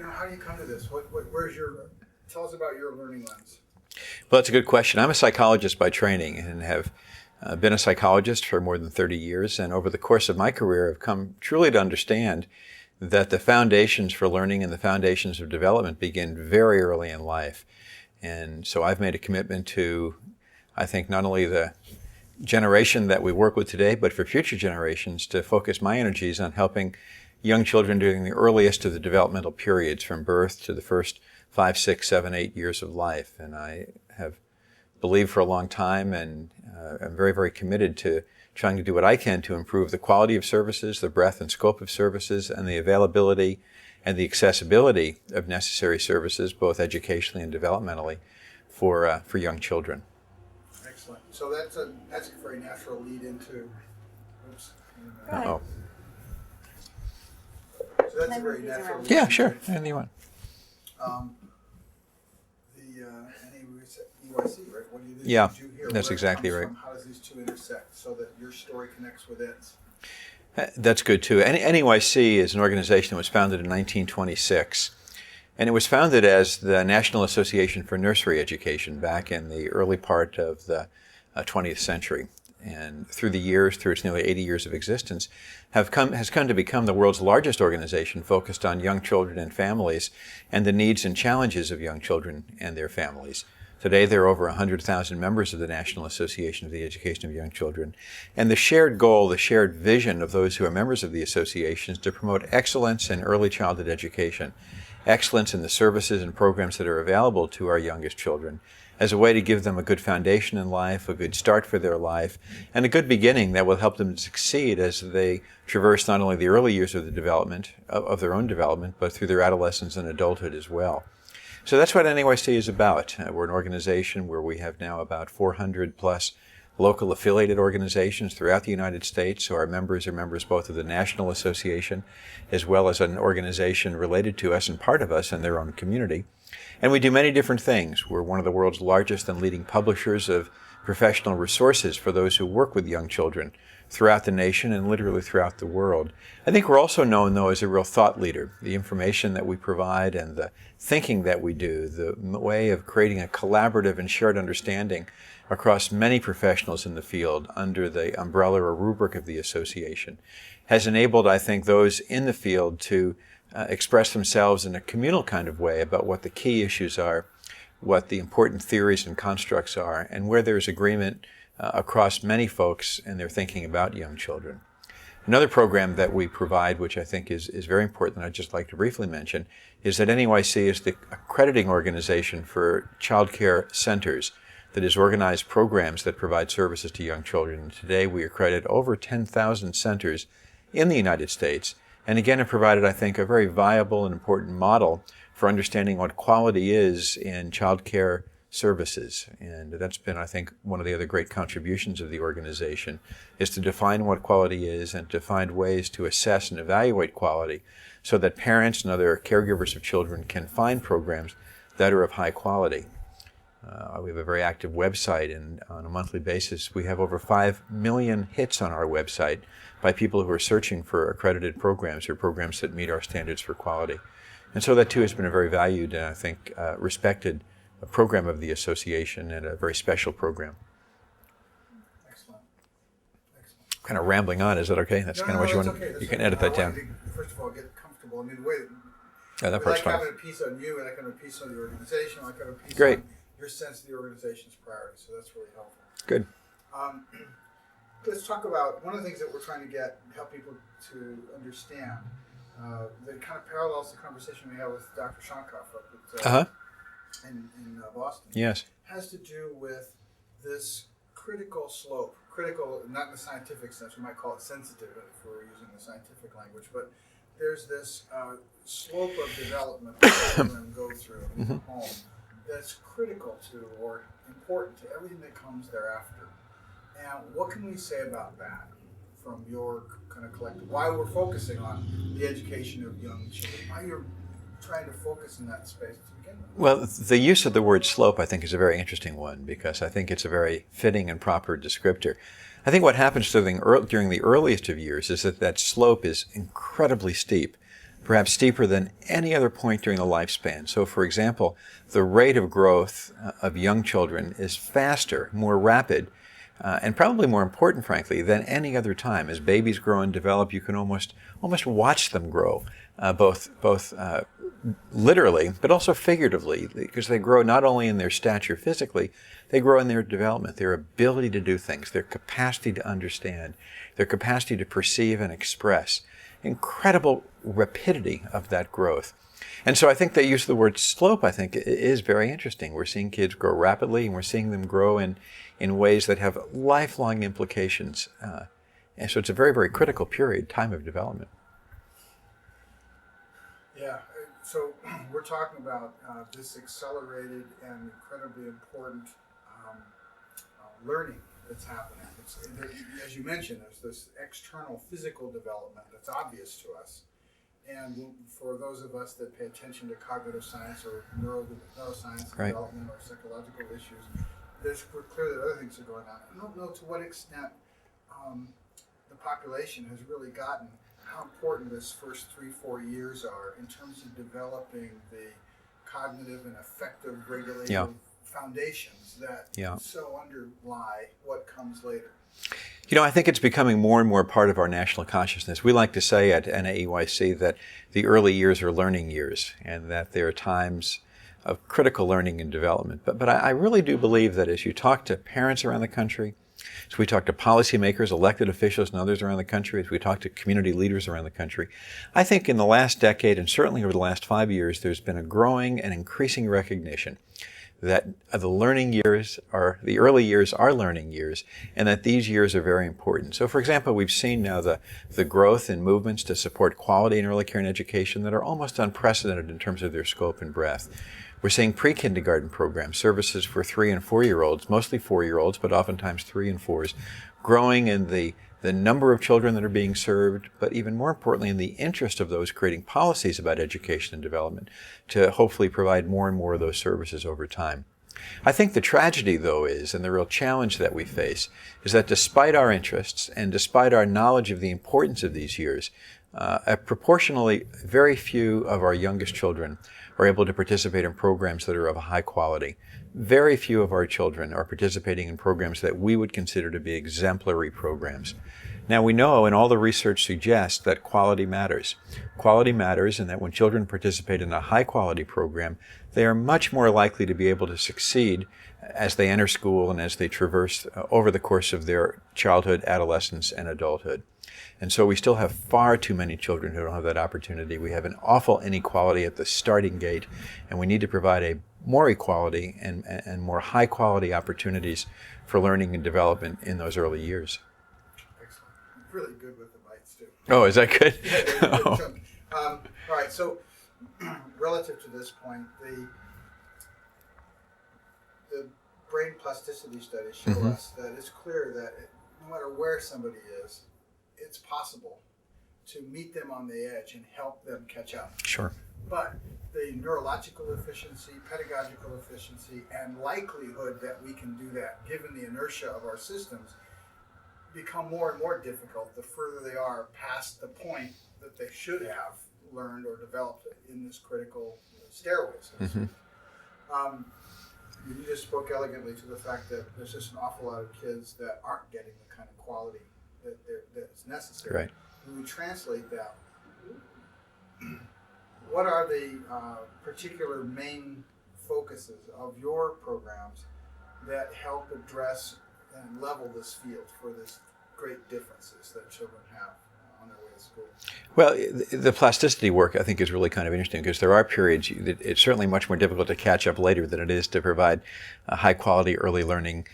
how do you come to this? Tell us about your learning lens. Well, that's a good question. I'm a psychologist by training and have been a psychologist for more than 30 years. And over the course of my career, I've come truly to understand that the foundations for learning and the foundations of development begin very early in life. And so I've made a commitment to, I think, not only the generation that we work with today, but for future generations, to focus my energies on helping young children during the earliest of the developmental periods, from birth to the first 5, 6, 7, 8 years of life. And I have believed for a long time, and I'm very, very committed to trying to do what I can to improve the quality of services, the breadth and scope of services, and the availability and the accessibility of necessary services, both educationally and developmentally, for young children. Excellent. So that's a very natural lead into. Oops. Uh-oh. So that's a very natural. Yeah, sure. Anything you want. The NAEYC, right? What do you do? Yeah, do here? that's exactly right. How does these two intersect so that your story connects with its? That's good too. NAEYC is an organization that was founded in 1926, and it was founded as the National Association for Nursery Education back in the early part of the 20th century. And through the years, through its nearly 80 years of existence, has come to become the world's largest organization focused on young children and families and the needs and challenges of young children and their families. Today, there are over 100,000 members of the National Association for the Education of Young Children. And the shared goal, the shared vision of those who are members of the association is to promote excellence in early childhood education, excellence in the services and programs that are available to our youngest children, as a way to give them a good foundation in life, a good start for their life, and a good beginning that will help them to succeed as they traverse not only the early years of the development, of their own development, but through their adolescence and adulthood as well. So that's what NAEYC is about. We're an organization where we have now about 400 plus local affiliated organizations throughout the United States. So our members are members both of the National Association as well as an organization related to us and part of us in their own community. And we do many different things. We're one of the world's largest and leading publishers of professional resources for those who work with young children throughout the nation and literally throughout the world. I think we're also known, though, as a real thought leader. The information that we provide and the thinking that we do, the way of creating a collaborative and shared understanding across many professionals in the field under the umbrella or rubric of the association, has enabled, I think, those in the field to express themselves in a communal kind of way about what the key issues are, what the important theories and constructs are, and where there's agreement across many folks in their thinking about young children. Another program that we provide, which I think is very important, and I'd just like to briefly mention, is that NAEYC is the accrediting organization for child care centers that has organized programs that provide services to young children. And today we accredit over 10,000 centers in the United States. And again, it provided, I think, a very viable and important model for understanding what quality is in child care services. And that's been, I think, one of the other great contributions of the organization, is to define what quality is and to find ways to assess and evaluate quality so that parents and other caregivers of children can find programs that are of high quality. We have a very active website, and on a monthly basis we have over 5 million hits on our website by people who are searching for accredited programs or programs that meet our standards for quality. And so that too has been a very valued and I think respected program of the association, and a very special program. Excellent. Kind of rambling on, is that okay? That's kind of what you want. Okay. You can edit that down. First of all, get comfortable. I mean, the way That part's fine. I like having a piece on you, and I have a piece on the organization. I like having a piece Great. on your sense of the organization's priority. So that's really helpful. Good. Let's talk about one of the things that we're trying to help people to understand. That kind of parallels the conversation we had with Dr. Shankoff up at, in Boston. Yes. Has to do with this critical slope. Critical, not in the scientific sense. We might call it sensitive if we're using the scientific language. But there's this slope of development that children go through in the home that's critical to or important to everything that comes thereafter. And what can we say about that from your kind of collective? Why we're focusing on the education of young children? Why you're trying to focus in that space to begin with? Well, the use of the word slope, I think, is a very interesting one, because I think it's a very fitting and proper descriptor. I think what happens during the earliest of years is that slope is incredibly steep. perhaps steeper than any other point during the lifespan. So, for example, the rate of growth of young children is faster, more rapid, and probably more important, frankly, than any other time. As babies grow and develop, you can almost watch them grow, both literally, but also figuratively, because they grow not only in their stature physically, they grow in their development, their ability to do things, their capacity to understand, their capacity to perceive and express. Incredible rapidity of that growth. And so I think the use of the word slope, I think, is very interesting. We're seeing kids grow rapidly, and we're seeing them grow in ways that have lifelong implications. And so it's a very, very critical period, time of development. Yeah, so we're talking about this accelerated and incredibly important learning that's happening. As you mentioned, there's this external physical development that's obvious to us. And for those of us that pay attention to cognitive science or neuroscience Right. development or psychological issues, we're clear that other things are going on. I don't know to what extent the population has really gotten how important this first 3-4 years are in terms of developing the cognitive and affective regulative foundations that so underlie what comes later. You know, I think it's becoming more and more part of our national consciousness. We like to say at NAEYC that the early years are learning years, and that there are times of critical learning and development. But I really do believe that as you talk to parents around the country, as we talk to policymakers, elected officials, and others around the country, as we talk to community leaders around the country, I think in the last decade, and certainly over the last 5 years, there's been a growing and increasing recognition that the early years are learning years, and that these years are very important. So, for example, we've seen now the growth in movements to support quality in early care and education that are almost unprecedented in terms of their scope and breadth. We're seeing pre-kindergarten programs, services for 3- and 4-year-olds, mostly 4-year-olds, but oftentimes 3 and 4s, growing in the number of children that are being served, but even more importantly in the interest of those creating policies about education and development to hopefully provide more and more of those services over time. I think the tragedy, though, is, and the real challenge that we face, is that despite our interests and despite our knowledge of the importance of these years, proportionally very few of our youngest children are able to participate in programs that are of a high quality. Very few of our children are participating in programs that we would consider to be exemplary programs. Now we know, and all the research suggests, that quality matters. Quality matters, and that when children participate in a high quality program, they are much more likely to be able to succeed as they enter school and as they traverse over the course of their childhood, adolescence, and adulthood. And so we still have far too many children who don't have that opportunity. We have an awful inequality at the starting gate, and we need to provide a more equality and more high quality opportunities for learning and development in those early years. Excellent. Really good with the bites too. Oh, is that good? All right, so relative to this point, the brain plasticity studies show us that it's clear that no matter where somebody is, it's possible to meet them on the edge and help them catch up. Sure. But the neurological efficiency, pedagogical efficiency, and likelihood that we can do that, given the inertia of our systems, become more and more difficult the further they are past the point that they should have learned or developed in this critical stairway. You just spoke elegantly to the fact that there's just an awful lot of kids that aren't getting the kind of quality that's necessary. Right. When we translate that, what are the particular main focuses of your programs that help address and level this field for this great differences that children have on their way to school? Well, the plasticity work, I think, is really kind of interesting because there are periods that it's certainly much more difficult to catch up later than it is to provide a high-quality early learning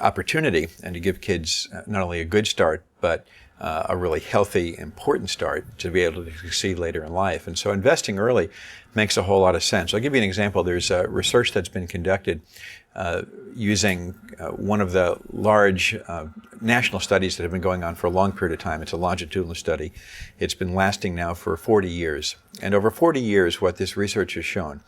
opportunity and to give kids not only a good start, but a really healthy, important start to be able to succeed later in life. And so investing early makes a whole lot of sense. I'll give you an example. There's research that's been conducted using one of the large national studies that have been going on for a long period of time. It's a longitudinal study. It's been lasting now for 40 years. And over 40 years, what this research has shown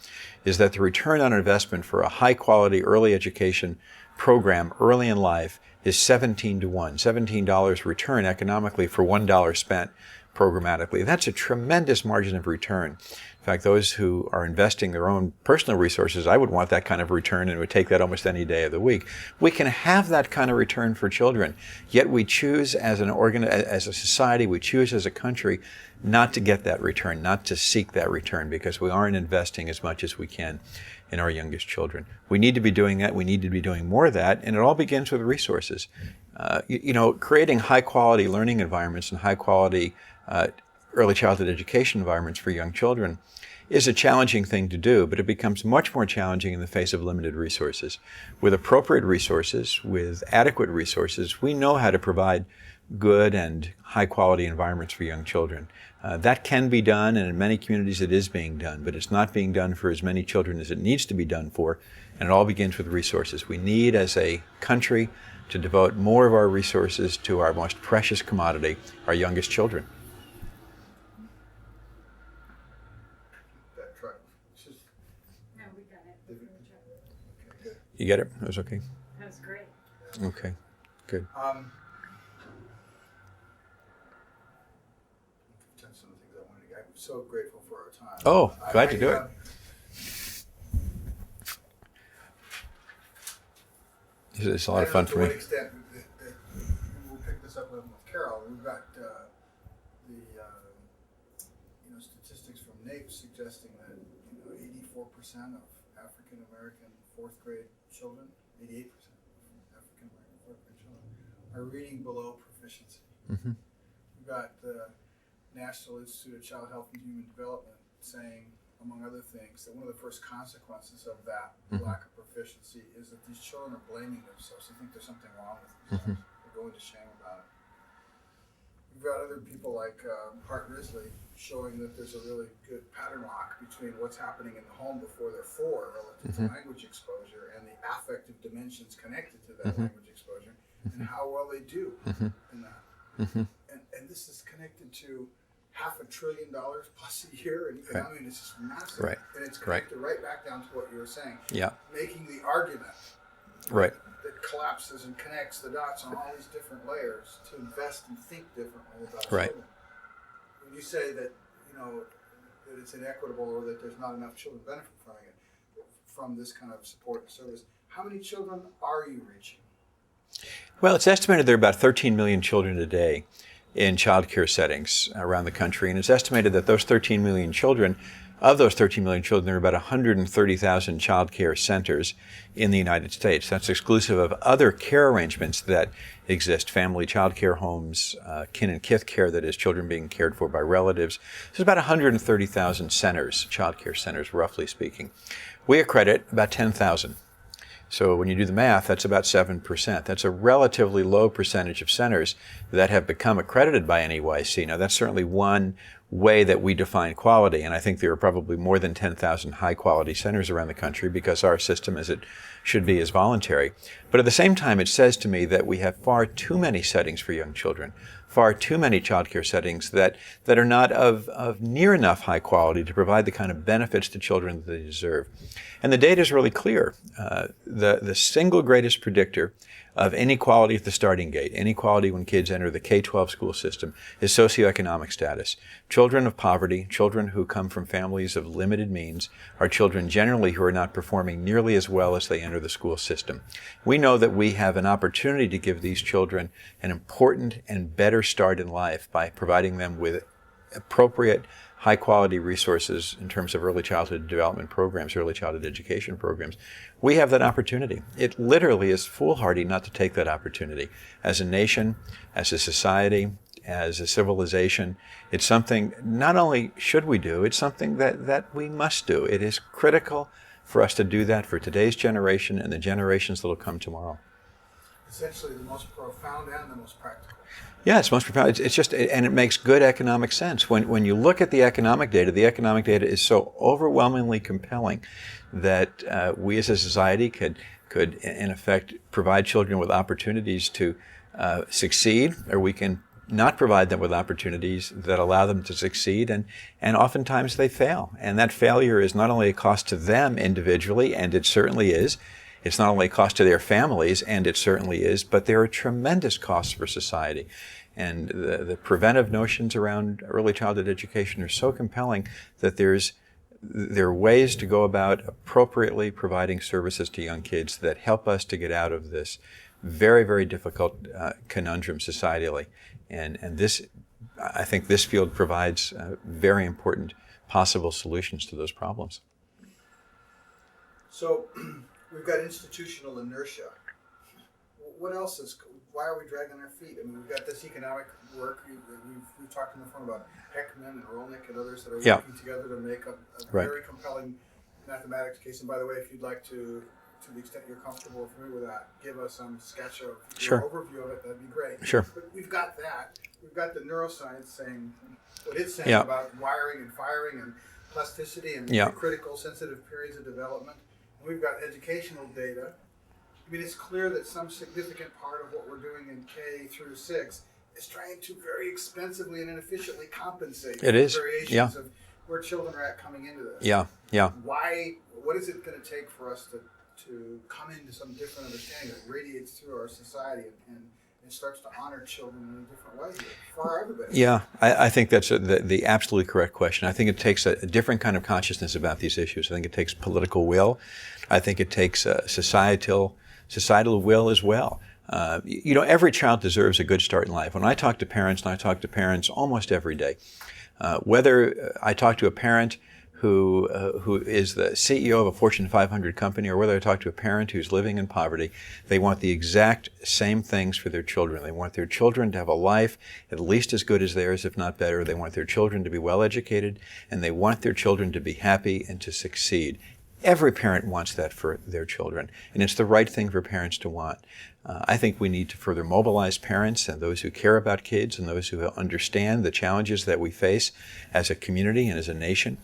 is that the return on investment for a high-quality early education program early in life is 17 to 1. $17 return economically for $1 spent programmatically. That's a tremendous margin of return. In fact, those who are investing their own personal resources, I would want that kind of return and would take that almost any day of the week. We can have that kind of return for children, yet we choose as as a society, we choose as a country not to get that return, not to seek that return, because we aren't investing as much as we can in our youngest children. We need to be doing that. We need to be doing more of that, and it all begins with resources. Creating high-quality learning environments and high-quality early childhood education environments for young children is a challenging thing to do, but it becomes much more challenging in the face of limited resources. With appropriate resources, with adequate resources, we know how to provide good and high-quality environments for young children. That can be done, and in many communities it is being done, but it's not being done for as many children as it needs to be done for, and it all begins with resources. We need, as a country, to devote more of our resources to our most precious commodity, our youngest children. No, we got it. You get it? It was okay? That was great. Okay, good. Some of the things I wanted to get. I'm so grateful for our time. Oh, glad to do it. It's a lot of fun for me. To what extent, we'll pick this up with Carol. We've got statistics from NAEYC suggesting that 84% of African American fourth grade children, 88% of African American fourth grade children are reading below proficiency. Mm-hmm. We've got the National Institute of Child Health and Human Development saying, among other things, that one of the first consequences of that lack of proficiency is that these children are blaming themselves. They think there's something wrong with themselves. They go into shame about it. We've got other people like Hart Risley showing that there's a really good pattern lock between what's happening in the home before they're 4 relative to language exposure and the affective dimensions connected to that language exposure and how well they do in that. And this is connected to $500 billion plus a year, and I mean, it's just massive. Right. And it's connected right back down to what you were saying. Yeah. Making the argument Right. that collapses and connects the dots on all these different layers to invest and think differently about Right. children. When you say that, that it's inequitable or that there's not enough children benefit from this kind of support and service, how many children are you reaching? Well, it's estimated there are about 13 million children a day in child care settings around the country, and it's estimated that those 13 million children, of those 13 million children, there are about 130,000 child care centers in the United States. That's exclusive of other care arrangements that exist, family child care homes, kin and kith care, that is, children being cared for by relatives. There's about 130,000 centers, child care centers, roughly speaking. We accredit about 10,000. So when you do the math, that's about 7%. That's a relatively low percentage of centers that have become accredited by NAEYC. Now, that's certainly one way that we define quality, and I think there are probably more than 10,000 high-quality centers around the country because our system, as it should be, is voluntary. But at the same time, it says to me that we have far too many settings for young children, far too many child care settings that are not of near enough high quality to provide the kind of benefits to children that they deserve. And the data is really clear. The single greatest predictor of inequality at the starting gate, inequality when kids enter the K-12 school system, is socioeconomic status. Children of poverty, children who come from families of limited means, are children generally who are not performing nearly as well as they enter the school system. We know that we have an opportunity to give these children an important and better start in life by providing them with appropriate high-quality resources in terms of early childhood development programs, early childhood education programs. We have that opportunity. It literally is foolhardy not to take that opportunity. As a nation, as a society, as a civilization, it's something not only should we do, it's something that we must do. It is critical for us to do that for today's generation and the generations that will come tomorrow. Essentially the most profound and the most practical. Yeah, it's most profound. It's just, and it makes good economic sense. When you look at the economic data is so overwhelmingly compelling that we as a society could in effect provide children with opportunities to succeed, or we can not provide them with opportunities that allow them to succeed, and oftentimes they fail. And that failure is not only a cost to them individually, and it certainly is. It's not only a cost to their families, and it certainly is, but there are tremendous costs for society. And the preventive notions around early childhood education are so compelling that there are ways to go about appropriately providing services to young kids that help us to get out of this very, very difficult conundrum societally. And this, I think this field provides very important possible solutions to those problems. So we've got institutional inertia. What else why are we dragging our feet? I mean, we've got this economic work. We've talked on the phone about Heckman and Rolnick and others that are working together to make a very compelling mathematics case. And by the way, if you'd like to the extent you're comfortable or familiar with that, give us some sketch of your overview of it, that'd be great. Sure. But we've got that. We've got the neuroscience saying what it's saying about wiring and firing and plasticity and critical sensitive periods of development. And we've got educational data. I mean, it's clear that some significant part of what we're doing in K through 6 is trying to very expensively and inefficiently compensate for variations of where children are at coming into this. Why? What is it going to take for us to come into some different understanding that radiates through our society and starts to honor children in a different way for everybody? Yeah, I think that's the absolutely correct question. I think it takes a different kind of consciousness about these issues. I think it takes political will. I think it takes societal will as well. Every child deserves a good start in life. When I talk to parents, and I talk to parents almost every day, whether I talk to a parent who is the CEO of a Fortune 500 company, or whether I talk to a parent who's living in poverty, they want the exact same things for their children. They want their children to have a life at least as good as theirs, if not better. They want their children to be well educated, and they want their children to be happy and to succeed. Every parent wants that for their children, and it's the right thing for parents to want. I think we need to further mobilize parents and those who care about kids and those who understand the challenges that we face as a community and as a nation,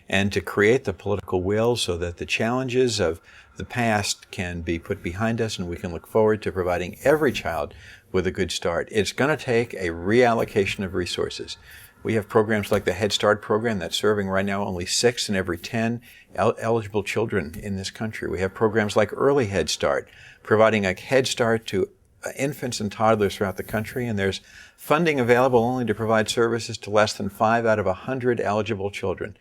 and to create the political will so that the challenges of the past can be put behind us and we can look forward to providing every child with a good start. It's going to take a reallocation of resources. We have programs like the Head Start program that's serving right now only 6 in every 10 eligible children in this country. We have programs like Early Head Start, providing a head start to infants and toddlers throughout the country, and there's funding available only to provide services to less than 5 out of 100 eligible children.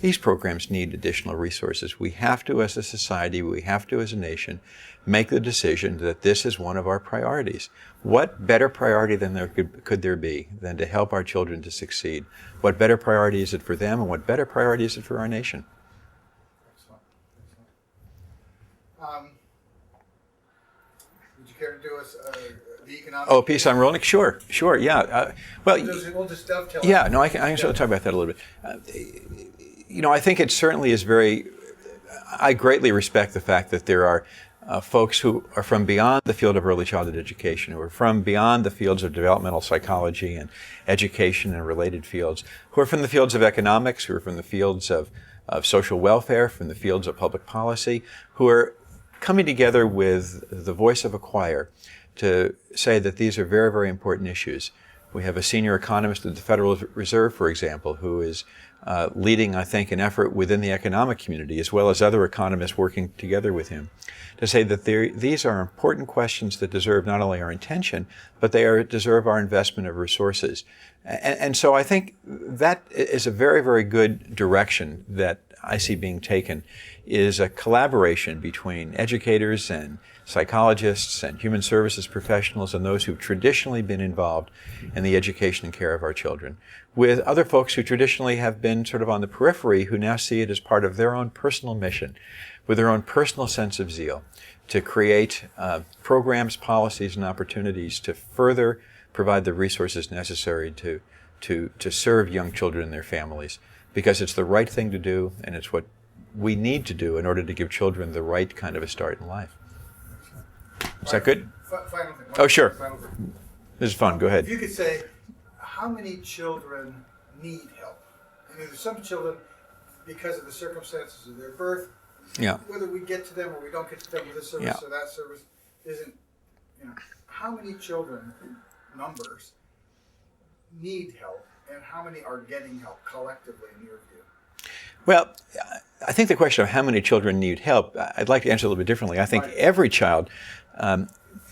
These programs need additional resources. We have to, as a society, we have to, as a nation, make the decision that this is one of our priorities. What better priority than could there be than to help our children to succeed? What better priority is it for them, and what better priority is it for our nation? Excellent. Would you care to do us the economic? Oh, a piece on Rolnick? Sure, yeah. We'll just dovetail. Yeah, no, I can sort of talk about that a little bit. I think it certainly is I greatly respect the fact that there are folks who are from beyond the field of early childhood education, who are from beyond the fields of developmental psychology and education and related fields, who are from the fields of economics, who are from the fields of social welfare, from the fields of public policy, who are coming together with the voice of a choir to say that these are very, very important issues. We have a senior economist at the Federal Reserve, for example, who is leading, I think, an effort within the economic community, as well as other economists working together with him, to say that these are important questions that deserve not only our attention, but they deserve our investment of resources. And so I think that is a very, very good direction that I see being taken, is a collaboration between educators and psychologists and human services professionals and those who've traditionally been involved in the education and care of our children, with other folks who traditionally have been sort of on the periphery, who now see it as part of their own personal mission, with their own personal sense of zeal, to create programs, policies, and opportunities to further provide the resources necessary to serve young children and their families, because it's the right thing to do, and it's what we need to do in order to give children the right kind of a start in life. Is that good? Final thing. Oh, sure. Final thing. This is fun. Go ahead. If you could say, how many children need help? I mean, there's some children, because of the circumstances of their birth, whether we get to them or we don't get to them with this service or that service isn't, how many children, numbers, need help, and how many are getting help collectively in your view? Well, I think the question of how many children need help, I'd like to answer a little bit differently. I think every child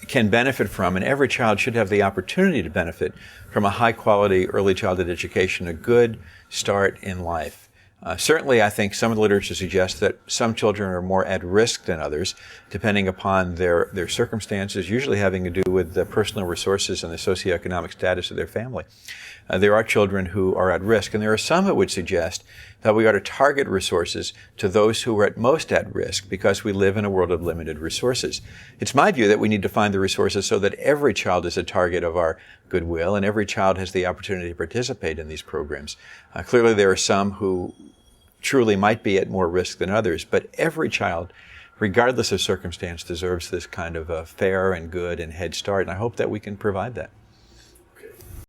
can benefit from, and every child should have the opportunity to benefit from a high-quality early childhood education, a good start in life. Certainly, I think some of the literature suggests that some children are more at risk than others, depending upon their circumstances, usually having to do with the personal resources and the socioeconomic status of their family. There are children who are at risk, and there are some that would suggest that we ought to target resources to those who are at most at risk because we live in a world of limited resources. It's my view that we need to find the resources so that every child is a target of our goodwill and every child has the opportunity to participate in these programs. Clearly, there are some who truly might be at more risk than others, but every child, regardless of circumstance, deserves this kind of a fair and good and head start, and I hope that we can provide that.